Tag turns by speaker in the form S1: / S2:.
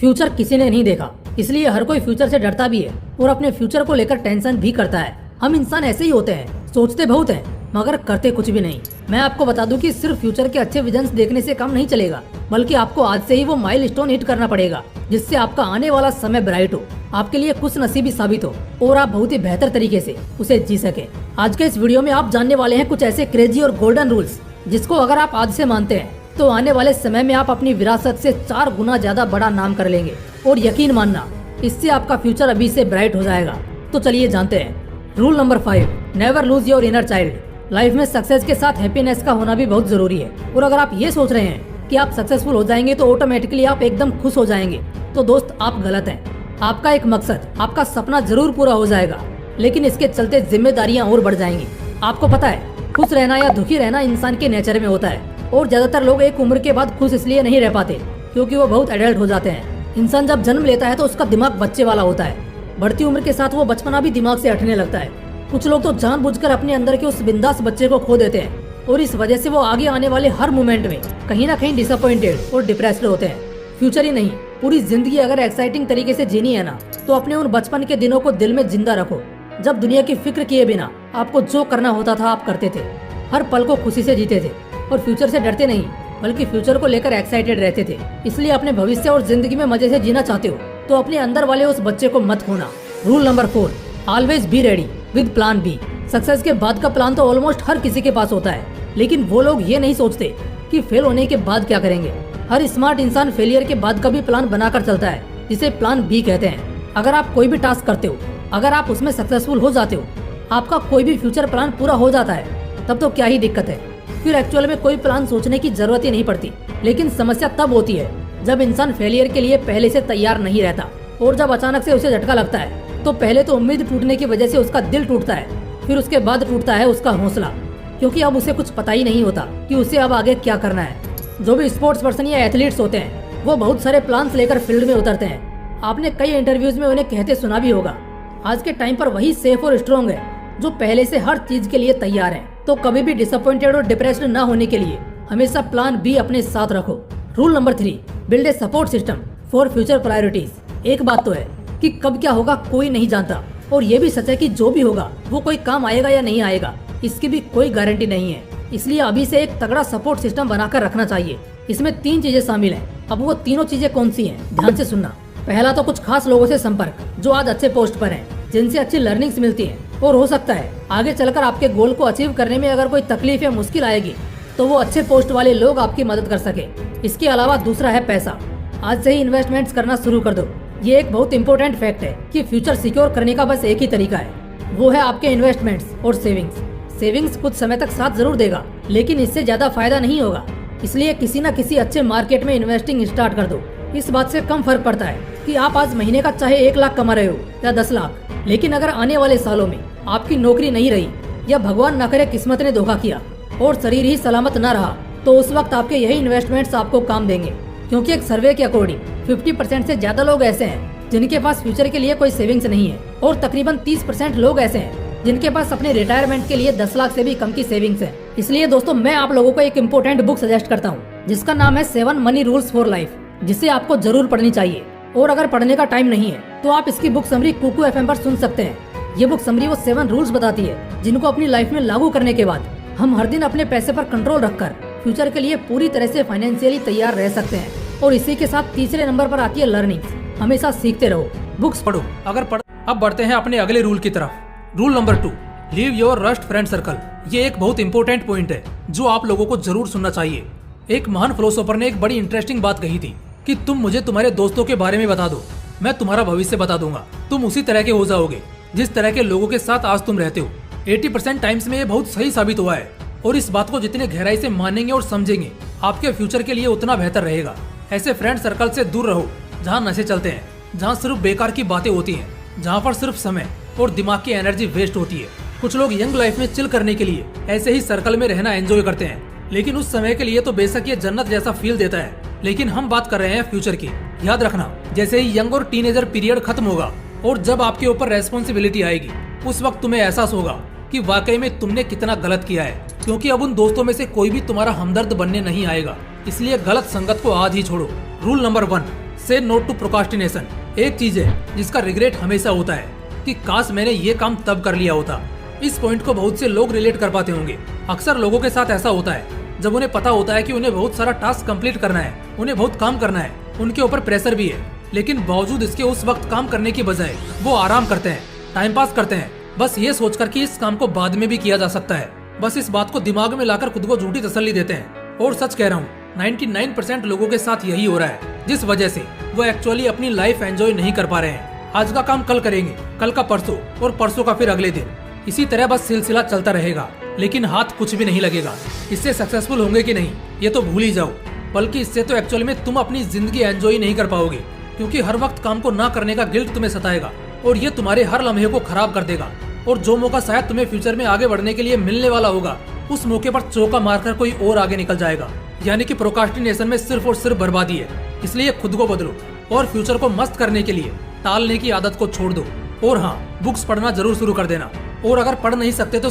S1: Future किसी ने नहीं देखा, इसलिए हर कोई फ्यूचर से डरता भी है और अपने फ्यूचर को लेकर टेंशन भी करता है। हम इंसान ऐसे ही होते हैं, सोचते बहुत हैं मगर करते कुछ भी नहीं। मैं आपको बता दूं कि सिर्फ फ्यूचर के अच्छे विजन्स देखने से काम नहीं चलेगा, बल्कि आपको आज से ही वो माइलस्टोन हिट करना पड़ेगा जिससे आपका आने वाला समय ब्राइट हो, आपके लिए खुश नसीबी साबित हो और आप बहुत ही बेहतर तरीके से उसे जी सके। आज के इस वीडियो में आप जानने वाले हैं कुछ ऐसे क्रेजी और गोल्डन रूल्स जिसको अगर आप आज से मानते हैं तो आने वाले समय में आप अपनी विरासत से 4 गुना ज्यादा बड़ा नाम कर लेंगे। और यकीन मानना, इससे आपका फ्यूचर अभी से ब्राइट हो जाएगा। तो चलिए जानते हैं। Rule number 5, never lose your inner child. Life में सक्सेस के साथ हैप्पीनेस का होना भी बहुत जरूरी है। और अगर आप ये सोच रहे हैं कि आप सक्सेसफुल हो जाएंगे तो ऑटोमेटिकली आप एकदम खुश हो जाएंगे, तो दोस्त आप गलत हैं। आपका एक मकसद, आपका सपना जरूर पूरा हो जाएगा, लेकिन इसके चलते जिम्मेदारियां और बढ़ जाएंगी। आपको पता है, खुश रहना या दुखी रहना इंसान के नेचर में होता है। और ज्यादातर लोग एक उम्र के बाद खुश इसलिए नहीं रह पाते क्योंकि वो बहुत एडल्ट हो जाते हैं। इंसान जब जन्म लेता है तो उसका दिमाग बच्चे वाला होता है। बढ़ती उम्र के साथ वो बचपना भी दिमाग से हटने लगता है। कुछ लोग तो जानबूझकर अपने अंदर के उस बिंदास बच्चे को खो देते हैं और इस वजह से वो आगे आने वाले हर मोमेंट में कहीं ना कहीं डिसअपॉइंटेड और डिप्रेस्ड होते हैं। फ्यूचर ही नहीं, पूरी जिंदगी अगर एक्साइटिंग तरीके से जीनी है ना, तो अपने उन बचपन के दिनों को दिल में जिंदा रखो, जब दुनिया की फिक्र किए बिना आपको जो करना होता था आप करते थे, हर पल को खुशी से जीते थे और फ्यूचर से डरते नहीं बल्कि फ्यूचर को लेकर एक्साइटेड रहते थे। इसलिए अपने भविष्य और जिंदगी में मजे से जीना चाहते हो तो अपने अंदर वाले उस बच्चे को मत खोना। Rule number 4, always be ready with plan B. Success के बाद का प्लान तो ऑलमोस्ट हर किसी के पास होता है, लेकिन वो लोग ये नहीं सोचते कि फेल होने के बाद क्या करेंगे। हर स्मार्ट इंसान फेलियर के बाद का भी प्लान बनाकर चलता है, जिसे प्लान बी कहते हैं। अगर आप कोई भी टास्क करते हो, अगर आप उसमें सक्सेसफुल हो जाते हो, आपका कोई भी फ्यूचर प्लान पूरा हो जाता है, तब तो क्या ही दिक्कत है। फिर एक्चुअल में कोई प्लान सोचने की जरूरत ही नहीं पड़ती। लेकिन समस्या तब होती है जब इंसान फेलियर के लिए पहले से तैयार नहीं रहता और जब अचानक से उसे झटका लगता है तो पहले तो उम्मीद टूटने की वजह से उसका दिल टूटता है, फिर उसके बाद टूटता है उसका हौसला, क्योंकि अब उसे कुछ पता ही नहीं होता कि उसे अब आगे क्या करना है। जो भी स्पोर्ट्स पर्सन या एथलीट्स होते हैं वो बहुत सारे प्लान्स लेकर फील्ड में उतरते हैं। आपने कई इंटरव्यूज में उन्हें कहते सुना भी होगा, आज के टाइम पर वही सेफ और स्ट्रॉन्ग है जो पहले से हर चीज के लिए तैयार है। तो कभी भी डिसअपॉइंटेड और डिप्रेस्ड ना होने के लिए हमेशा प्लान बी अपने साथ रखो। Rule number 3, build a support system for future priorities. एक बात तो है कि कब क्या होगा कोई नहीं जानता, और ये भी सच है कि जो भी होगा वो कोई काम आएगा या नहीं आएगा इसकी भी कोई गारंटी नहीं है। इसलिए अभी से एक तगड़ा सपोर्ट सिस्टम बनाकर रखना चाहिए। इसमें 3 चीजें शामिल हैं। अब वो तीनों चीजें कौन सी हैं, ध्यान से सुनना। पहला तो कुछ खास लोगों से संपर्क जो आज अच्छे पोस्ट पर हैं, जिनसे अच्छी लर्निंग्स मिलती है, और हो सकता है आगे चलकर आपके गोल को अचीव करने में अगर कोई तकलीफ या मुश्किल आएगी तो वो अच्छे पोस्ट वाले लोग आपकी मदद कर सके। इसके अलावा दूसरा है पैसा। आज से ही इन्वेस्टमेंट्स करना शुरू कर दो। ये एक बहुत इंपॉर्टेंट फैक्ट है कि फ्यूचर सिक्योर करने का बस एक ही तरीका है, वो है आपके इन्वेस्टमेंट्स और सेविंग्स। सेविंग्स कुछ समय तक साथ जरूर देगा, लेकिन इससे ज्यादा फायदा नहीं होगा। इसलिए किसी न किसी अच्छे मार्केट में इन्वेस्टिंग स्टार्ट कर दो। इस बात से कम फर्क पड़ता है कि आप आज महीने का चाहे 1 लाख कमा रहे हो या 10 लाख, लेकिन अगर आने वाले सालों में आपकी नौकरी नहीं रही या भगवान न करे किस्मत ने धोखा किया और शरीर ही सलामत न रहा, तो उस वक्त आपके यही इन्वेस्टमेंट्स आपको काम देंगे। क्योंकि एक सर्वे के अकॉर्डिंग 50% से ज्यादा लोग ऐसे हैं जिनके पास फ्यूचर के लिए कोई सेविंग्स नहीं है, और तकरीबन 30% लोग ऐसे हैं जिनके पास अपने रिटायरमेंट के लिए 10 लाख से भी कम की सेविंग्स है। इसलिए दोस्तों, मैं आप लोगों को एक इम्पोर्टेंट बुक सजेस्ट करता हूँ जिसका नाम है 7 मनी रूल्स फॉर लाइफ, जिसे आपको जरूर पढ़नी चाहिए। और अगर पढ़ने का टाइम नहीं है तो आप इसकी बुक समरी कुकू FM पर सुन सकते हैं। ये बुक समरी वो 7 रूल्स बताती है जिनको अपनी लाइफ में लागू करने के बाद हम हर दिन अपने पैसे पर कंट्रोल रखकर फ्यूचर के लिए पूरी तरह से फाइनेंशियली तैयार रह सकते हैं। और इसी के साथ तीसरे नंबर पर आती है लर्निंग्स। हमेशा सीखते रहो, बुक्स पढ़ो।
S2: अब बढ़ते हैं अपने अगले रूल की तरफ। Rule number 2, leave your rust friend circle. ये एक बहुत इंपॉर्टेंट पॉइंट है जो आप लोगों को जरूर सुनना चाहिए। एक महान फिलोसोफर ने एक बड़ी इंटरेस्टिंग बात कही थी कि तुम मुझे तुम्हारे दोस्तों के बारे में बता दो, मैं तुम्हारा भविष्य बता दूंगा। तुम उसी तरह के हो जाओगे जिस तरह के लोगों के साथ आज तुम रहते हो। 80% टाइम्स में ये बहुत सही साबित हुआ है, और इस बात को जितने गहराई से मानेंगे और समझेंगे आपके फ्यूचर के लिए उतना बेहतर रहेगा। ऐसे फ्रेंड सर्कल से दूर रहो जहाँ नशे चलते हैं, जहाँ सिर्फ बेकार की बातें होती हैं, जहाँ पर सिर्फ समय और दिमाग की एनर्जी वेस्ट होती है। कुछ लोग यंग लाइफ में चिल करने के लिए ऐसे ही सर्कल में रहना एंजॉय करते हैं, लेकिन उस समय के लिए तो बेशक ये जन्नत जैसा फील देता है, लेकिन हम बात कर रहे हैं फ्यूचर की। याद रखना, जैसे ही यंग और टीनेजर पीरियड खत्म होगा और जब आपके ऊपर रेस्पॉन्सिबिलिटी आएगी, उस वक्त तुम्हें एहसास होगा कि वाकई में तुमने कितना गलत किया है, क्योंकि अब उन दोस्तों में से कोई भी तुम्हारा हमदर्द बनने नहीं आएगा। इसलिए गलत संगत को आज ही छोड़ो। रूल नंबर 1, से नो टू प्रोकास्टिनेशन। एक चीज है जिसका रिग्रेट हमेशा होता है कि काश मैंने ये काम तब कर लिया होता। इस पॉइंट को बहुत से लोग रिलेट कर पाते होंगे। अक्सर लोगों के साथ ऐसा होता है जब उन्हें पता होता है कि उन्हें बहुत सारा टास्क कंप्लीट करना है, उन्हें बहुत काम करना है, उनके ऊपर प्रेशर भी है, लेकिन बावजूद इसके उस वक्त काम करने की बजाय वो आराम करते हैं, टाइम पास करते हैं, बस ये सोचकर कि इस काम को बाद में भी किया जा सकता है। बस इस बात को दिमाग में लाकर खुद को झूठी तसल्ली देते हैं। और सच कह रहा हूँ, 99% लोगों के साथ यही हो रहा है, जिस वजह से वो एक्चुअली अपनी लाइफ एंजॉय नहीं कर पा रहे हैं। आज का काम कल करेंगे, कल का परसों और परसों का फिर अगले दिन। इसी तरह बस सिलसिला चलता रहेगा, लेकिन हाथ कुछ भी नहीं लगेगा। इससे सक्सेसफुल होंगे कि नहीं ये तो भूल ही जाओ, बल्कि इससे तो एक्चुअली में तुम अपनी जिंदगी एंजॉय नहीं कर पाओगे, क्योंकि हर वक्त काम को ना करने का गिल्ट तुम्हें सताएगा और ये तुम्हारे हर लम्हे को खराब कर देगा। और जो मौका शायद तुम्हें फ्यूचर में आगे बढ़ने के लिए मिलने वाला होगा, उस मौके पर चौका मारकर कोई और आगे निकल जाएगा। यानी कि प्रोकास्टिनेशन में सिर्फ और सिर्फ बर्बादी है। इसलिए खुद को बदलो और फ्यूचर को मस्त करने के लिए टालने की आदत को छोड़ दो। और हाँ, बुक्स पढ़ना जरूर शुरू कर देना, और अगर पढ़ नहीं सकते तो